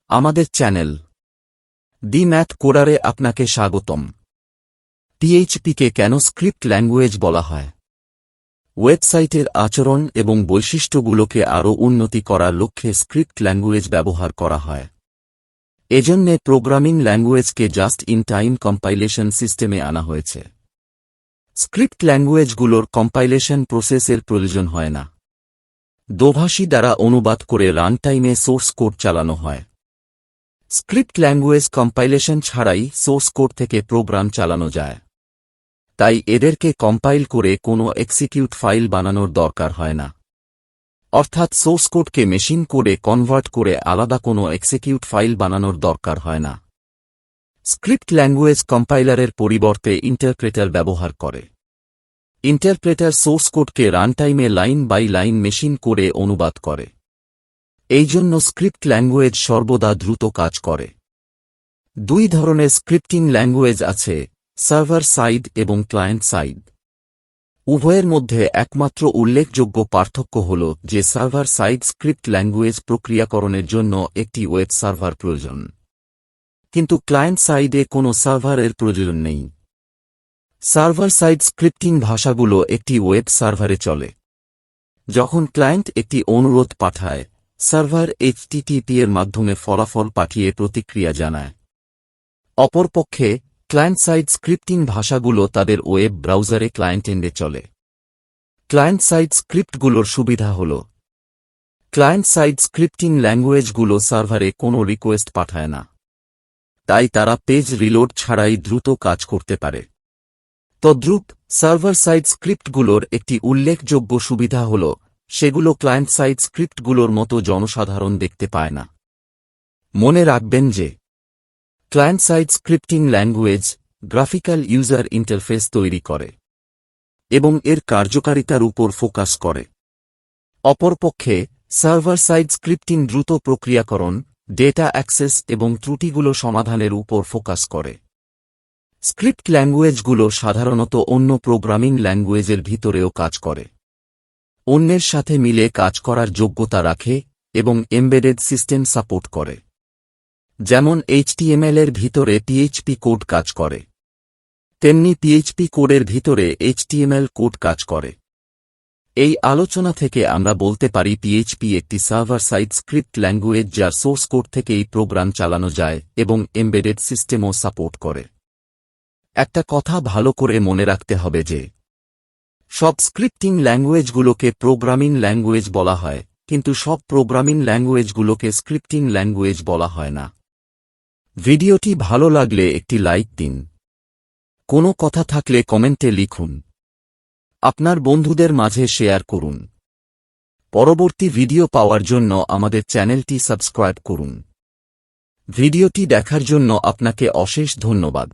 আমাদের channel the math কোডারে আপনাকে স্বাগতম। পিএইচপিকে কেন স্ক্রিপ্ট ল্যাঙ্গুয়েজ বলা হয়? ওয়েবসাইটের আচরণ এবং বৈশিষ্ট্যগুলোকে আরও উন্নতি করার লক্ষ্যে স্ক্রিপ্ট ল্যাঙ্গুয়েজ ব্যবহার করা হয়। এজন্যে প্রোগ্রামিং ল্যাঙ্গুয়েজকে জাস্ট ইন টাইম কম্পাইলেশন সিস্টেমে আনা হয়েছে। স্ক্রিপ্ট ল্যাঙ্গুয়েজগুলোর কম্পাইলেশন প্রসেসের প্রয়োজন হয় না। দোভাষী দ্বারা অনুবাদ করে রান টাইমে সোর্স কোড চালানো হয়। স্ক্রিপ্ট ল্যাঙ্গুয়েজ কম্পাইলেশন ছাড়াই সোর্স কোড থেকে প্রোগ্রাম চালানো যায়। তাই এদেরকে কম্পাইল করে কোনো এক্সিকিউট ফাইল বানানোর দরকার হয় না। অর্থাৎ সোর্স কোডকে মেশিন কোডে কনভার্ট করে আলাদা কোনো এক্সিকিউট ফাইল বানানোর দরকার হয় না। স্ক্রিপ্ট ল্যাঙ্গুয়েজ কম্পাইলারের পরিবর্তে ইন্টারপ্রেটার ব্যবহার করে। ইন্টারপ্রেটার সোর্স কোডকে রান টাইমে লাইন বাই লাইন মেশিন কোডে অনুবাদ করে। এই জন্য স্ক্রিপ্ট ল্যাঙ্গুয়েজ সর্বদা দ্রুত কাজ করে। দুই ধরনের স্ক্রিপ্টিং ল্যাঙ্গুয়েজ আছে, সার্ভার সাইড এবং ক্লায়েন্ট সাইড। উভয়ের মধ্যে একমাত্র উল্লেখযোগ্য পার্থক্য হল যে সার্ভার সাইড স্ক্রিপ্ট ল্যাঙ্গুয়েজ প্রক্রিয়াকরণের জন্য একটি ওয়েব সার্ভার প্রয়োজন, কিন্তু ক্লায়েন্ট সাইডে কোনো সার্ভারের প্রয়োজন নেই। সার্ভার সাইড স্ক্রিপ্টিং ভাষাগুলো একটি ওয়েব সার্ভারে চলে। যখন ক্লায়েন্ট একটি অনুরোধ পাঠায়, সার্ভার HTTP এর মাধ্যমে ফলাফল পাঠিয়ে প্রতিক্রিয়া জানায়। অপরপক্ষে ক্লায়েন্ট সাইড স্ক্রিপ্টিং ভাষাগুলো তাদের ওয়েব ব্রাউজারে ক্লায়েন্ট এন্ডে চলে। ক্লায়েন্ট সাইড স্ক্রিপ্টগুলোর সুবিধা হল, ক্লায়েন্ট সাইড স্ক্রিপ্টিং ল্যাঙ্গুয়েজগুলো সার্ভারে কোনো রিকোয়েস্ট পাঠায় না, তাই তারা পেজ রিলোড ছাড়াই দ্রুত কাজ করতে পারে। তদ্রূপ সার্ভার সাইড স্ক্রিপ্টগুলোর একটি উল্লেখযোগ্য সুবিধা হল সেগুলো ক্লায়েন্ট সাইড স্ক্রিপ্টগুলোর মতো জনসাধারণ দেখতে পায় না। মনে রাখবেন যে client side scripting language graphical user interface তৈরি করে এবং এর কার্যকারিতার উপর ফোকাস করে। অপরপক্ষে সার্ভার সাইড স্ক্রিপ্টিং দ্রুত প্রক্রিয়াকরণ, ডেটা অ্যাক্সেস এবং ত্রুটিগুলো সমাধানের উপর ফোকাস করে। স্ক্রিপ্ট ল্যাঙ্গুয়েজগুলো সাধারণত অন্য প্রোগ্রামিং ল্যাঙ্গুয়েজের ভিতরেও কাজ করে, অন্যের সাথে মিলে কাজ করার যোগ্যতা রাখে এবং এমবেডেড সিস্টেম সাপোর্ট করে। যেমন HTML এর ভিতরে PHP কোড কাজ করে, তেমনি PHP কোডের ভিতরে HTML কোড কাজ করে। এই আলোচনা থেকে আমরা বলতে পারি PHP একটি সার্ভার সাইড স্ক্রিপ্ট ল্যাঙ্গুয়েজ যার সোর্স কোড থেকেই প্রোগ্রাম চালানো যায় এবং এমবেডেড সিস্টেমও সাপোর্ট করে। একটা কথা ভালো করে মনে রাখতে হবে যে সব স্ক্রিপ্টিং ল্যাঙ্গুয়েজগুলোকে প্রোগ্রামিং ল্যাঙ্গুয়েজ বলা হয়, কিন্তু সব প্রোগ্রামিং ল্যাঙ্গুয়েজগুলোকে স্ক্রিপ্টিং ল্যাঙ্গুয়েজ বলা হয় না। ভিডিওটি ভালো লাগলে একটি লাইক দিন। কোনো কথা থাকলে কমেন্টে লিখুন। আপনার বন্ধুদের মাঝে শেয়ার করুন। পরবর্তী ভিডিও পাওয়ার জন্য আমাদের চ্যানেলটি সাবস্ক্রাইব করুন। ভিডিওটি দেখার জন্য আপনাকে অশেষ ধন্যবাদ।